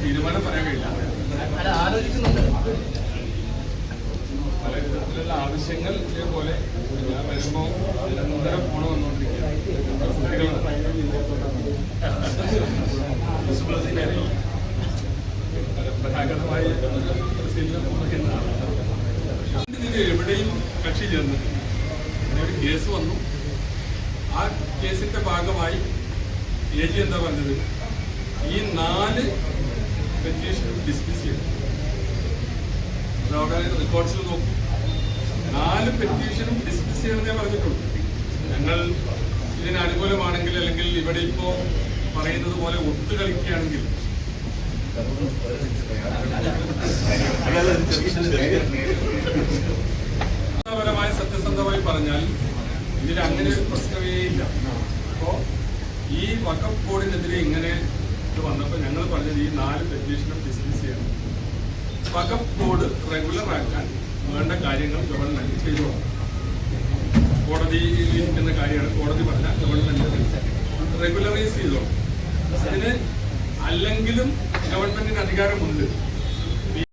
തീരുമാനം പറയാൻ കഴിയില്ല. പല വിധത്തിലുള്ള ആവശ്യങ്ങൾ ഇതേപോലെ ഞാൻ വരുമ്പോൾ നിരന്തരം ഫോണ് വന്നുകൊണ്ടിരിക്കുകയാണ്. പരമ്പരാഗതമായി ഇതിൽ എവിടെയും കക്ഷി ചേർന്നിട്ടില്ല. ഒരു കേസ് വന്നു. ആ കേസിന്റെ ഭാഗമായി AG എന്താ പറഞ്ഞത്, ഈ 4 പെറ്റീഷനും ഡിസ്മിസ് ചെയ്തു. അവിടെ റെക്കോർഡ്സിൽ നോക്കും, 4 പെറ്റീഷനും ഡിസ്മിസ് ചെയ്യണമെന്നേ പറഞ്ഞിട്ടുള്ളൂ. ഞങ്ങൾ ഇതിന് അനുകൂലമാണെങ്കിൽ, അല്ലെങ്കിൽ ഇവിടെ ഇപ്പോ പറയുന്നത് പോലെ ഒത്തുകളിക്കുകയാണെങ്കിൽ പരമായി സത്യസന്ധമായി പറഞ്ഞാൽ ഇതിൽ അങ്ങനെ ഒരു പ്രശ്നമേ ഇല്ല. അപ്പോ ഈ വഖഫ് ബോർഡിനെതിരെ ഇങ്ങനെ ഇത് വന്നപ്പോൾ ഞങ്ങൾ പറഞ്ഞത് ഈ 4 പെറ്റീഷനും ഡിസ്മിസ് ചെയ്യണം. വഖഫ് ബോർഡ് റെഗുലർ ആക്കാൻ വേണ്ട കാര്യങ്ങൾ ഗവൺമെന്റ് ചെയ്തു. കോടതിയിൽ ഇരിക്കുന്ന കാര്യമാണ്, കോടതി പറഞ്ഞ ഗവൺമെന്റ് റെഗുലറൈസ് ചെയ്തോ. അതിന് അല്ലെങ്കിലും ഗവൺമെന്റിന് അധികാരമുണ്ട്.